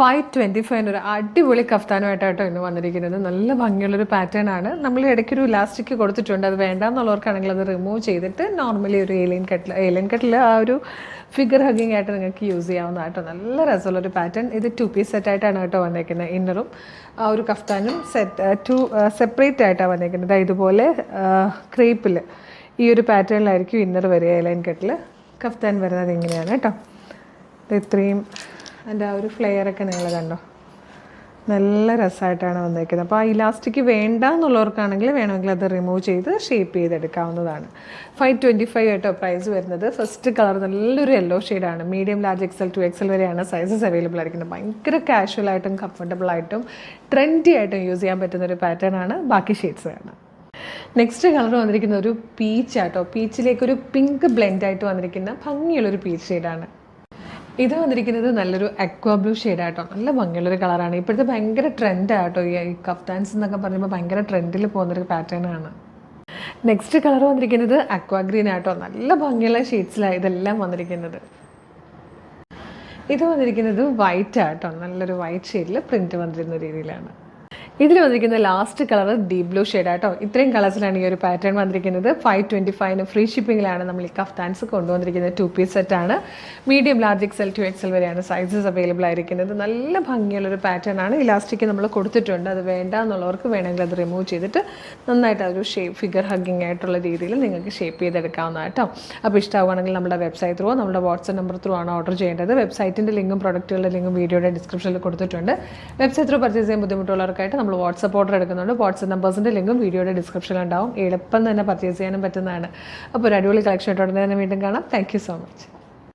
525 ഒരു അടിപൊളി കഫ്താനുമായിട്ടോ ഇന്ന് വന്നിരിക്കുന്നത്. നല്ല ഭംഗിയുള്ളൊരു പാറ്റേൺ ആണ്. നമ്മൾ ഇടയ്ക്കൊരു ഇലാസ്റ്റിക് കൊടുത്തിട്ടുണ്ട്. അത് വേണ്ടാന്നുള്ളവർക്കാണെങ്കിൽ അത് റിമൂവ് ചെയ്തിട്ട് നോർമലി ഒരു ഏലിയൻ കട്ടിൽ ആ ഒരു ഫിഗർ ഹഗ്ഗിങ് ആയിട്ട് നിങ്ങൾക്ക് യൂസ് ചെയ്യാവുന്നതായിട്ടോ. നല്ല രസമുള്ളൊരു പാറ്റേൺ. ഇത് 2 പീസ് സെറ്റായിട്ടാണ് കേട്ടോ വന്നേക്കുന്നത്. ഇന്നറും ആ ഒരു കഫ്താനും സെപ്പറേറ്റ് ആയിട്ടാണ് വന്നേക്കുന്നത്. ഇതുപോലെ ക്രേപ്പിൽ ഈ ഒരു പാറ്റേണിലായിരിക്കും ഇന്നർ വരിക. ഏലിയൻ കട്ടിൽ കഫ്താൻ വരുന്നത് ഇങ്ങനെയാണ് കേട്ടോ. ഇത്രയും അതിൻ്റെ ആ ഒരു ഫ്ലെയറൊക്കെ നിങ്ങൾ കണ്ടോ, നല്ല രസമായിട്ടാണ് വന്നേക്കുന്നത്. അപ്പോൾ ആ ഇലാസ്റ്റിക് വേണ്ട എന്നുള്ളവർക്കാണെങ്കിൽ വേണമെങ്കിൽ അത് റിമൂവ് ചെയ്ത് ഷേപ്പ് ചെയ്തെടുക്കാവുന്നതാണ്. 525 കേട്ടോ പ്രൈസ് വരുന്നത്. ഫസ്റ്റ് കളർ നല്ലൊരു യെല്ലോ ഷെയ്ഡാണ്. മീഡിയം, ലാർജ്, XL, 2XL വരെയാണ് സൈസസ് അവൈലബിൾ ആയിരിക്കുന്നത്. ഭയങ്കര കാഷ്വലായിട്ടും കംഫർട്ടബിളായിട്ടും ട്രെൻഡി ആയിട്ടും യൂസ് ചെയ്യാൻ പറ്റുന്ന ഒരു പാറ്റേൺ ആണ്. ബാക്കി ഷെയ്ഡ്സ് വേണം. നെക്സ്റ്റ് കളർ വന്നിരിക്കുന്ന ഒരു പീച്ച് ആട്ടോ. പീച്ചിലേക്കൊരു പിങ്ക് ബ്ലെൻഡായിട്ട് വന്നിരിക്കുന്ന ഭംഗിയുള്ളൊരു പീച്ച് ഷെയ്ഡാണ്. ഇത് വന്നിരിക്കുന്നത് നല്ലൊരു അക്വാ ബ്ലൂ ഷെയ്ഡായിട്ടോ. നല്ല ഭംഗിയുള്ളൊരു കളറാണ്. ഇപ്പോഴത്തെ ഭയങ്കര ട്രെൻഡായിട്ടോ ഈ കഫ്താൻസ് എന്നൊക്കെ പറയുമ്പോൾ ഭയങ്കര ട്രെൻഡിൽ പോകുന്നൊരു പാറ്റേൺ ആണ്. നെക്സ്റ്റ് കളർ വന്നിരിക്കുന്നത് അക്വാ ഗ്രീൻ ആട്ടോ. നല്ല ഭംഗിയുള്ള ഷെയ്ഡ്സിലാണ് ഇതെല്ലാം വന്നിരിക്കുന്നത്. ഇത് വന്നിരിക്കുന്നത് വൈറ്റ് ആട്ടോ. നല്ലൊരു വൈറ്റ് ഷെയ്ഡിൽ പ്രിൻറ്റ് വന്നിരുന്ന രീതിയിലാണ്. ഇതിൽ വന്നിരിക്കുന്ന ലാസ്റ്റ് കളർ ഡീപ് ബ്ലൂ ഷെയ്ഡാട്ടോ. ഇത്രയും കളേഴ്സിലാണ് ഈ ഒരു പാറ്റേൺ വന്നിരിക്കുന്നത്. 525 ഫ്രീ ഷിപ്പിങ്ങിലാണ് നമ്മൾ ഈ കഫ്താൻസ് കൊണ്ടുവന്നിരിക്കുന്നത്. 2 പീസ് സെറ്റാണ്. മീഡിയം, ലാർജ്, XL, 2XL വരെയാണ് സൈസസ് അവൈലബിൾ ആയിരിക്കുന്നത്. നല്ല ഭംഗിയുള്ളൊരു പാറ്റേൺ ആണ്. ഇലാസ്റ്റിക് നമ്മൾ കൊടുത്തിട്ടുണ്ട്. അത് വേണ്ട എന്നുള്ളവർക്ക് വേണമെങ്കിൽ അത് റിമൂവ് ചെയ്തിട്ട് നന്നായിട്ട് അതൊരു ഫിഗർ ഹഗ്ഗിങ് ആയിട്ടുള്ള രീതിയിൽ നിങ്ങൾക്ക് ഷേപ്പ് ചെയ്തെടുക്കാവുന്നതാട്ടോ. അപ്പോൾ ഇഷ്ടമാവുകയാണെങ്കിൽ നമ്മുടെ വെബ്സൈറ്റ് ത്രൂ, നമ്മുടെ വാട്സ്ആപ്പ് നമ്പർ ത്രൂ ആണ് ഓർഡർ ചെയ്യേണ്ടത്. വെബ്സൈറ്റിൻ്റെ ലിങ്കും പ്രൊഡക്റ്റുകളുടെ ലിങ്കും വീഡിയോയുടെ ഡിസ്ക്രിപ്ഷനിൽ കൊടുത്തിട്ടുണ്ട്. വെബ്സൈറ്റ് ത്രൂ പർച്ചേസ് ചെയ്യാൻ ബുദ്ധിമുട്ടുള്ളവർക്കായിട്ട് നമ്മൾ വാട്സപ്പ് ഓർഡർ എടുക്കുന്നുണ്ട്. വാട്സപ്പ് നമ്പേഴ്സിൻ്റെ ലിങ്കും വീഡിയോയുടെ ഡിസ്ക്രിപ്ഷനിൽ ഉണ്ടാവും. എളുപ്പം തന്നെ പർച്ചേസ് ചെയ്യാനും പറ്റുന്നതാണ്. അപ്പോൾ ഒരു അടിപൊളി കളക്ഷൻ ആയിട്ട് ഉടനെ തന്നെ വീണ്ടും കാണാം. Thank you so much.